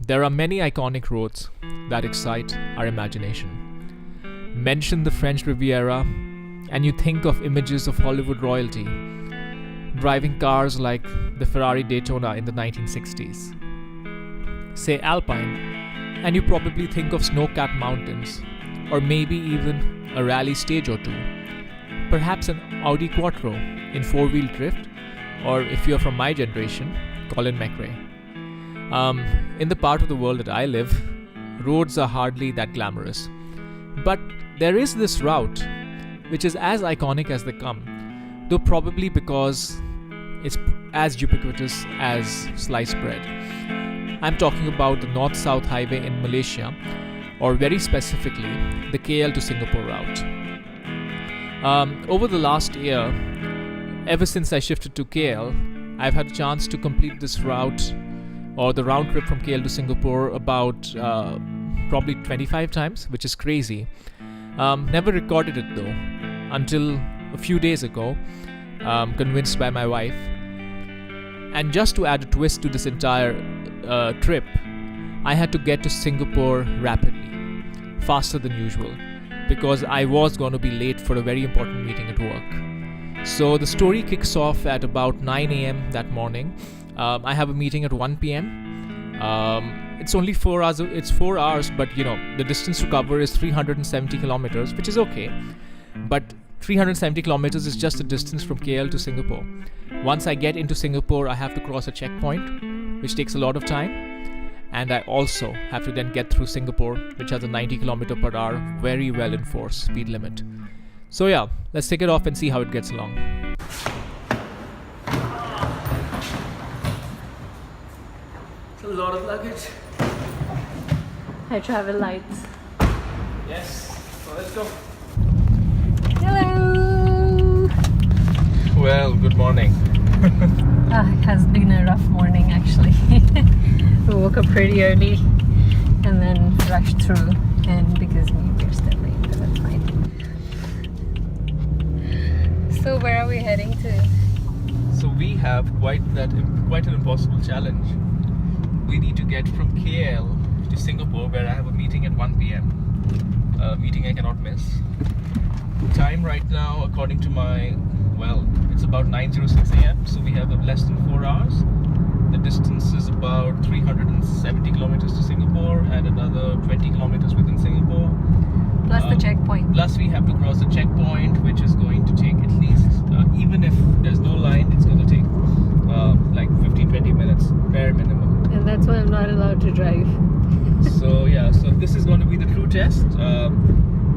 There are many iconic roads that excite our imagination. Mention the French Riviera, and you think of images of Hollywood royalty, driving cars like the Ferrari Daytona in the 1960s. Say Alpine, and you probably think of snow-capped mountains, or maybe even a rally stage or two. Perhaps an Audi Quattro in four-wheel drift, or if you're from my generation, Colin McRae. In the part of the world that I live, roads are hardly that glamorous. But there is this route, which is as iconic as they come, though probably because it's as ubiquitous as sliced bread. I'm talking about the North-South Highway in Malaysia, or very specifically, the KL to Singapore route. Over the last year, ever since I shifted to KL, I've had a chance to complete this route, or the round trip from KL to Singapore, about probably 25 times, which is crazy. Never recorded it though, until a few days ago, convinced by my wife. And just to add a twist to this entire trip, I had to get to Singapore rapidly, faster than usual, because I was going to be late for a very important meeting at work. So the story kicks off at about 9 a.m. that morning. I have a meeting at 1 p.m. It's only 4 hours. It's 4 hours, but the distance to cover is 370 kilometers, which is okay. But 370 kilometers is just the distance from KL to Singapore. Once I get into Singapore, I have to cross a checkpoint, which takes a lot of time. And I also have to then get through Singapore, which has a 90 km per hour, very well enforced speed limit. So yeah, let's take it off and see how it gets along. It's a lot of luggage. Hi, travel lights. Yes, so let's go. Hello! Well, good morning. It has been a rough morning actually. We woke up pretty early and then rushed through, and because New Year's that late, but that's fine. So where are we heading to? So we have quite an impossible challenge. We need to get from KL to Singapore, where I have a meeting at 1 p.m. A meeting I cannot miss. Time right now, according to it's about 9:06 a.m. So we have less than 4 hours. The distance is about 370 kilometers to Singapore and another 20 kilometers within Singapore. Plus the checkpoint. Plus we have to cross a checkpoint, which is going to take at least, even if there's no line, it's going to take like 15-20 minutes, bare minimum. And that's why I'm not allowed to drive. So this is going to be the true test.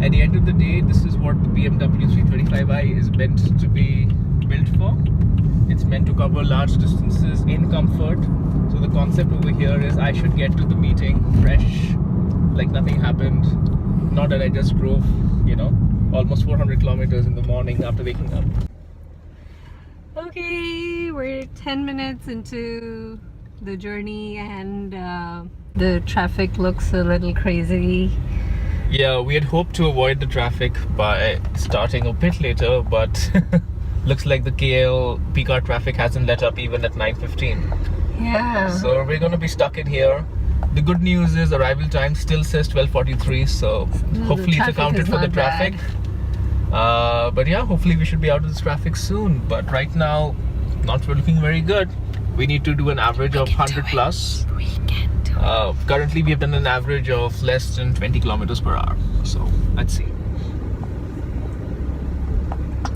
At the end of the day, this is what the BMW 335i is meant to be built for. It's meant to cover large distances in comfort. So the concept over here is I should get to the meeting fresh, like nothing happened. Not that I just drove, almost 400 kilometers in the morning after waking up. Okay, we're 10 minutes into the journey and the traffic looks a little crazy. Yeah, we had hoped to avoid the traffic by starting a bit later, but looks like the KL peak hour traffic hasn't let up even at 9:15. Yeah. So we're going to be stuck in here. The good news is arrival time still says 12:43, so hopefully it's accounted for the traffic. But yeah, hopefully we should be out of this traffic soon. But right now, not looking very good. We need to do an average of 100 plus. We can do it. Currently we have done an average of less than 20 kilometers per hour. So let's see.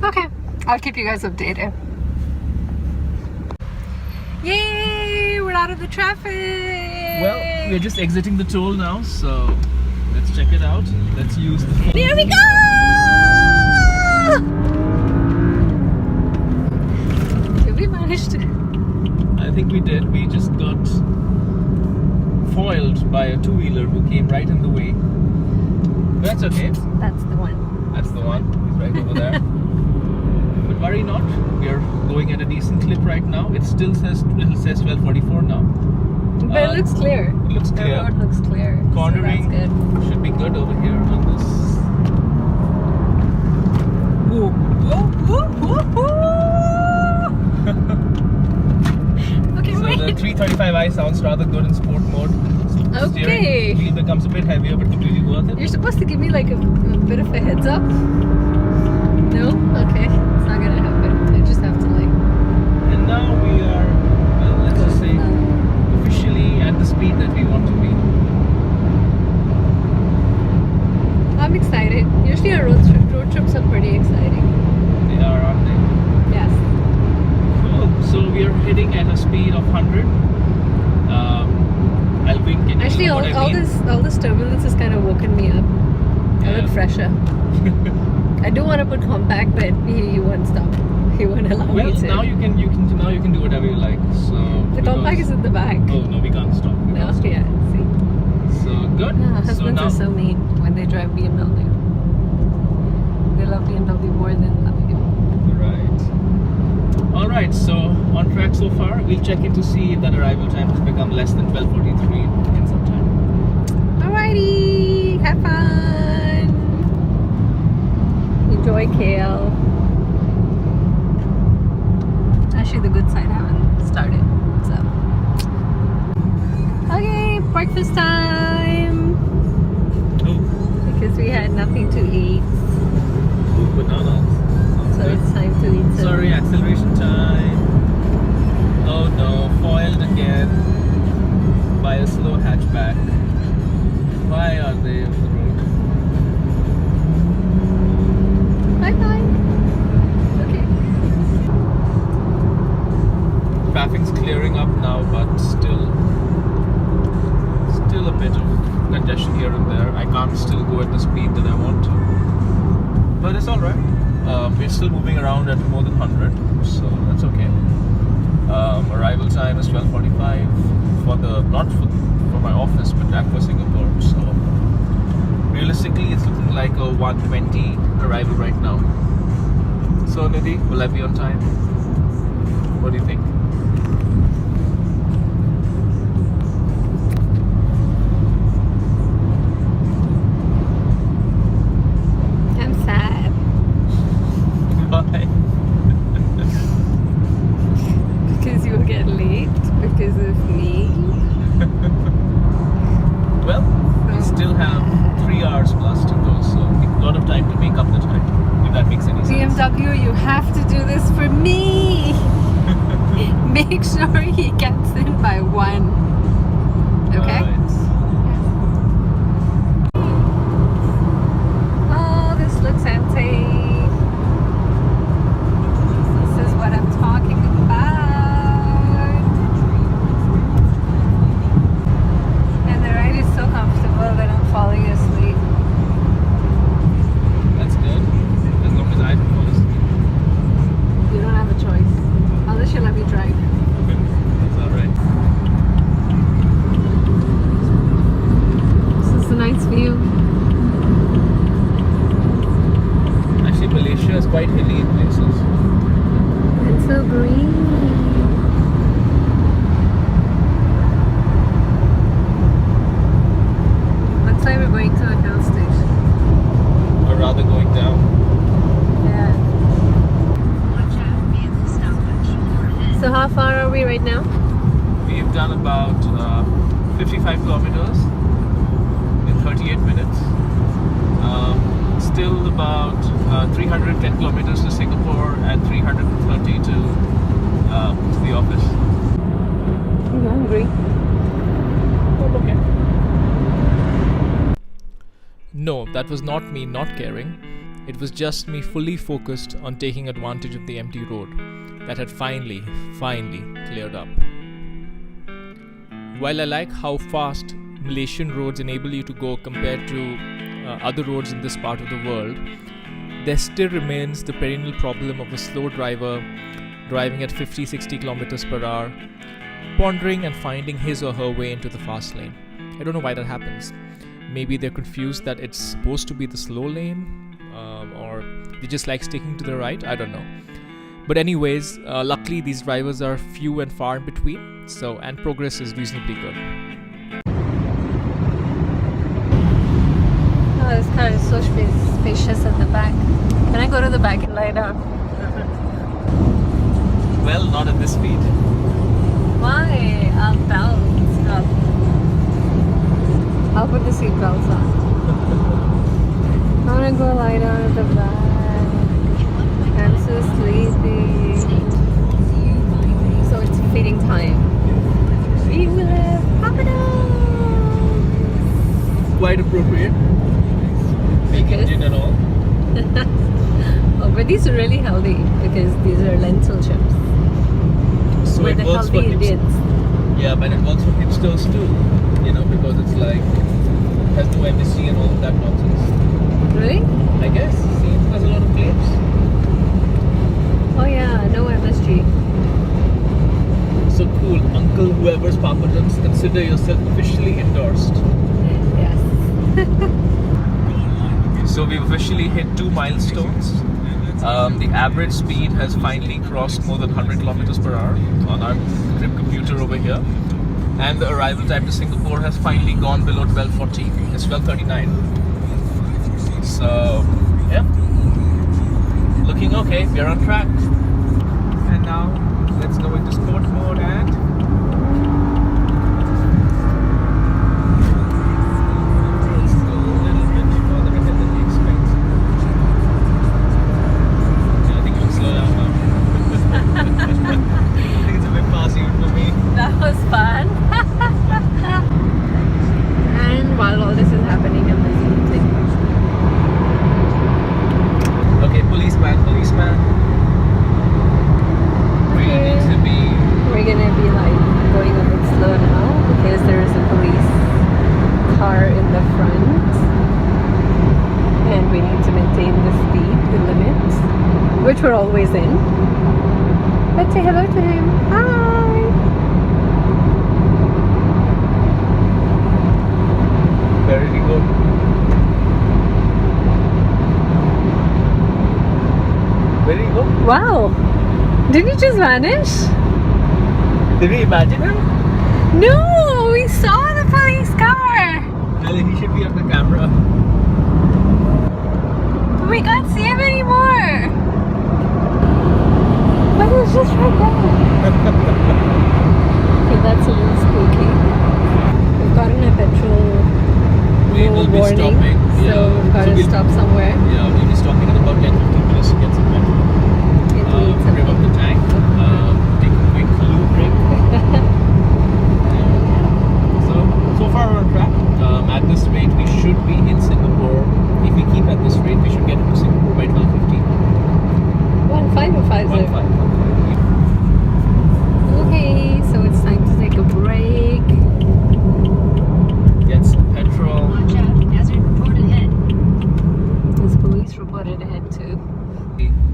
Okay, I'll keep you guys updated. Yay! We're out of the traffic! Well, we're just exiting the toll now, so let's check it out. Let's use the phone. Here we go! Did we manage to? I think we did. We just got foiled by a two-wheeler who came right in the way. That's okay. That's the one. That's the one. He's right over there. But worry not. We are going at a decent clip right now. It still says 12:44 now. But it looks clear. It looks clear. The road looks clear. Cornering so that's good. should be good over here on this. Whoa, whoa, whoa, whoa, whoa. Okay, So wait. the 335i sounds rather good in sport mode. Okay. Steering wheel becomes a bit heavier, but completely worth it. You're supposed to give me like a bit of a heads up. No? Okay. It's not gonna happen. I just have to like. And now we are, well, let's just say, officially at the speed that we want to be. I'm excited. Usually our road trips are pretty exciting. They are, aren't they? Yes. Cool. So we are heading at a speed of 100. I'll wink and Actually, you know what I mean. all this turbulence has kind of woken me up. I look Yeah. fresher. I do want to put compact, but he won't stop. He won't allow Well, me to. now you can do whatever you like. So The compact is in the back. Oh no, we can't stop. We No, can't stop. yeah. See. So good. Ah, so husbands now are so mean when they drive BMW. They love BMW more than love you. right. All right. So on track so far. We'll check in to see if that arrival time has become less than 12:43 in some time. Alrighty, have fun. Enjoy KL. Actually, the good side haven't started, so. Okay, breakfast time. Oh, Because we had nothing to eat, bananas. Sounds so good. it's time to eat some. Sorry, acceleration time. Oh no, foiled again by a slow hatchback. Why are they on the road? Bye bye. Okay. Traffic's clearing up now, but still a bit of congestion here and there. I can't still go at the speed that I want to, but it's all right. We're still moving around at more than 100, so that's okay. Arrival time is 12:45 for the not for my office, but Aqua Singapore. So realistically, it's looking like a 1:20 arrival right now. So Nidhi, will I be on time? What do you think? I'm sad Why? because you'll get late because of me. Well, we still have 3 hours plus to go, so a lot of time to make up the time, if that makes any sense. BMW, you have to do this for me. Make sure he gets in by 1. Okay? Right. Oh, this looks empty. This is what I'm talking about. And the ride is so comfortable that I'm falling asleep. That's good. As long as I don't fall asleep. You don't have a choice. Unless you let me drive. That's alright. This is a nice view. Actually, Malaysia is quite hilly in places. It's so green. Looks like we're going to a hill station. Or rather going down. Yeah. So how far are we right now? We've done about 55 kilometers in 38 minutes. Still about 310 kilometers to Singapore and 330 to the office. I'm hungry. Oh, okay. No, that was not me not caring. It was just me fully focused on taking advantage of the empty road that had finally cleared up. While I like how fast Malaysian roads enable you to go compared to other roads in this part of the world, there still remains the perennial problem of a slow driver driving at 50-60 kilometers per hour, pondering and finding his or her way into the fast lane. I don't know why that happens. Maybe they're confused that it's supposed to be the slow lane, or they just like sticking to the right. I don't know. But anyways, luckily these drivers are few and far in between, and progress is reasonably good. Oh, this car is so spacious at the back. Can I go to the back and lie down? Well, not at this speed. Why? I'll bounce up. I'll put the seatbelts on. I wanna go lie down at the back. I'm so sleepy. So it's feeding time. We will have papados! Quite appropriate. Bacon gin and all. Oh, but these are really healthy because these are lentil chips. So with it the works for healthy Indians. Yeah, but it works for hipsters too. You know, because it's like has no MSG and all that nonsense. Really? I guess. See, it has a lot of claims. Oh yeah, no MSG. So cool, Uncle whoever's papadums, consider yourself officially endorsed. Yes. So we've officially hit 2 milestones. The average speed has finally crossed more than 100 kilometers per hour on our trip computer over here. And the arrival time to Singapore has finally gone below 12:40. It's 12:39. So, yeah. Looking okay, we're on track. And now, let's go into sport mode and... let's go a little bit further ahead than we expect. Yeah, I think we should slow down now. I think it's a bit fast even for me. That was fun. And while all this is happening, I'm busy eating. Okay, policeman. Where you need to be. We're gonna be like going a bit slow now because there is a police car in the front and we need to maintain the speed limit, which we're always in. Let's say hello to him. Hi! Where did he go? Where did he go? Wow! Did he just vanish? Did we imagine him? No! We saw the police car! Well, he should be on the camera. We can't see him anymore! But it's just right there. Okay, that's a little spooky. We've gotten a petrol We will be warning, stopping. so we've got to we'll- stop somewhere. Yeah, we'll be stopping in about 10-15 minutes to get some petrol. It needs Rev up the tank. Take a quick lube break. So far we're on track. At this rate, we should be in Singapore. If we keep at this rate, we should get into Singapore by 12:15. 1.5 or 5 1.5. Okay, so it's time to take a break. Get some petrol. Watch out, hazard report ahead. There's police reported ahead too.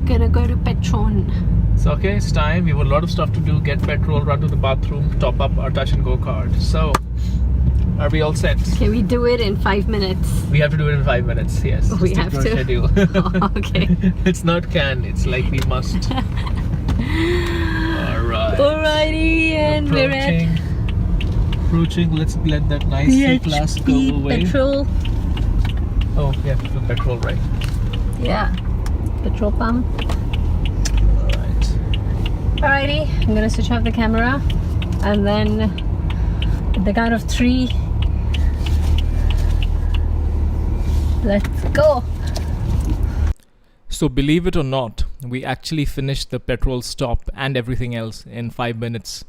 Gonna go to Petron. So okay, it's time. We have a lot of stuff to do. Get petrol, run to the bathroom, top up our touch and go card. So, are we all set? Can we do it in 5 minutes? We have to do it in 5 minutes. Yes. We Stick have our to? schedule. Oh, okay. It's not can. It's like we must. All right. Alrighty, and we're at Approaching. Let's let that nice C-Class go PHP away. petrol. Oh, yeah, the petrol, right? Yeah, petrol pump. All right. Alrighty, I'm gonna switch off the camera and then at the count of 3, let's go. So believe it or not, we actually finished the petrol stop and everything else in 5 minutes.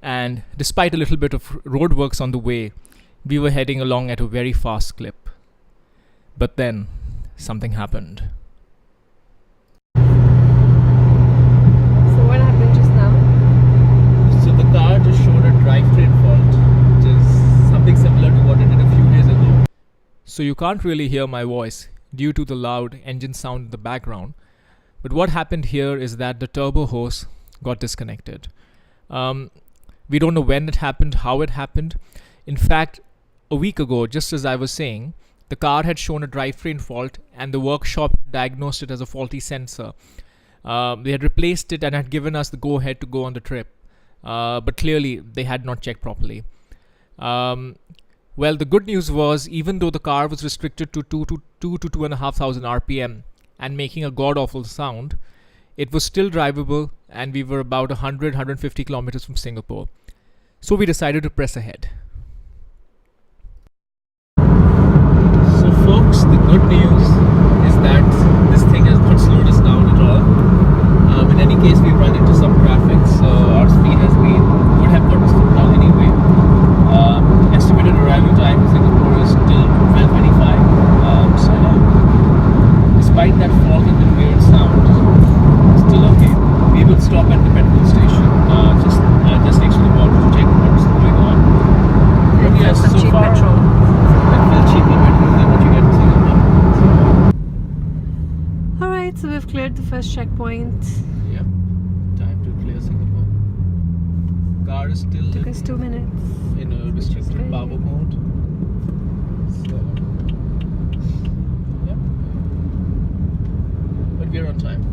And despite a little bit of roadworks on the way, we were heading along at a very fast clip. But then, something happened. So what happened just now? So the car just showed a drivetrain fault, which is something similar to what it did a few days ago. So you can't really hear my voice due to the loud engine sound in the background. But what happened here is that the turbo hose got disconnected. We don't know when it happened, how it happened. In fact, a week ago, just as I was saying, the car had shown a drivetrain fault and the workshop diagnosed it as a faulty sensor. They had replaced it and had given us the go-ahead to go on the trip. But clearly, they had not checked properly. Well, the good news was, even though the car was restricted to 2 to 2,500 RPM and making a god-awful sound, it was still drivable and we were about 100-150 kilometers from Singapore. So we decided to press ahead. so we've cleared the first checkpoint. Yep. Time to clear Singapore. Car is still Took us 2 minutes. in a restricted great. power mode. So, yep. But we're on time.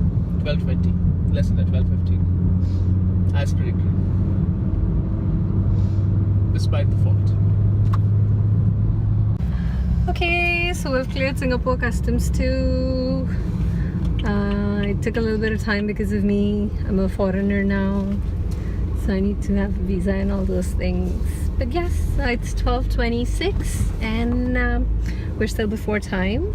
12:20. Less than that, 12:15. As predicted. Despite the fault. Okay, so we've cleared Singapore customs too. It took a little bit of time because of me. I'm a foreigner now, so I need to have a visa and all those things. But yes, it's 12:26 and we're still before time.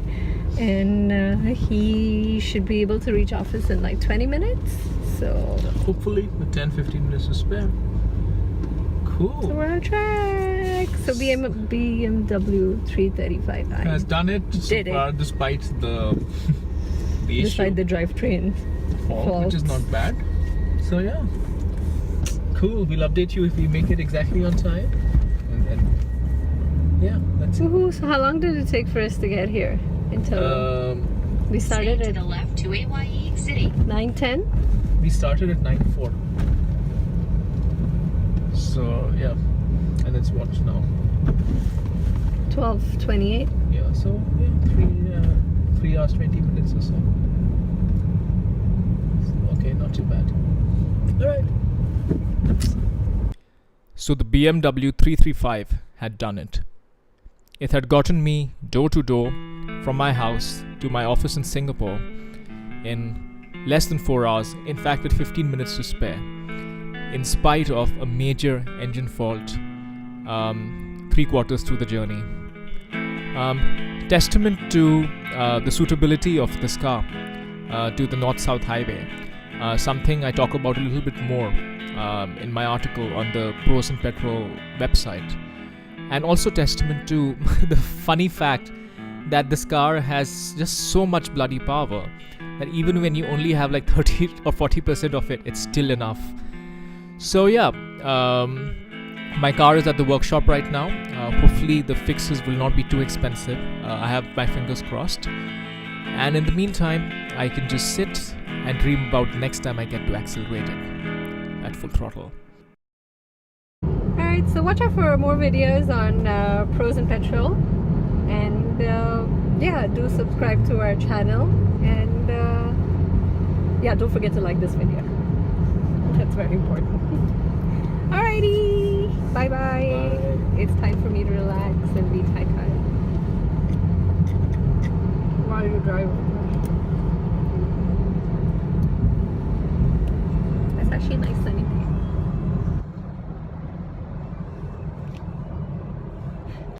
And he should be able to reach office in like 20 minutes. So Hopefully, with 10-15 minutes to spare. Cool. So we're on track. So BMW 335i Has done it so Did it. far, despite the beside issue the drivetrain fault, which is not bad. So yeah, cool. We'll update you if we make it exactly on time. And then yeah, that's it. Woohoo! So how long did it take for us to get here? Until we started Stay at to the left to AYE City. 9:10. We started at 9:04. So yeah, and it's what now? 12:28. Yeah, so yeah, 3 hours 20 minutes or so. Okay, not too bad. All right. So the BMW 335 had done it. It had gotten me door to door from my house to my office in Singapore in less than 4 hours, in fact with 15 minutes to spare, in spite of a major engine fault 3/4 through the journey. Testament to the suitability of this car to the North-South Highway, something I talk about a little bit more in my article on the Pros and Petrol website. And also testament to the funny fact that this car has just so much bloody power that even when you only have like 30 or 40% of it, it's still enough. So yeah, my car is at the workshop right now. Hopefully the fixes will not be too expensive. I have my fingers crossed. And in the meantime, I can just sit and dream about the next time I get to accelerate it at full throttle. Alright, so watch out for more videos on Pros and Petrol. And yeah, do subscribe to our channel. And yeah, don't forget to like this video. That's very important. Alrighty, bye bye. It's time for me to relax and be tight while you drive.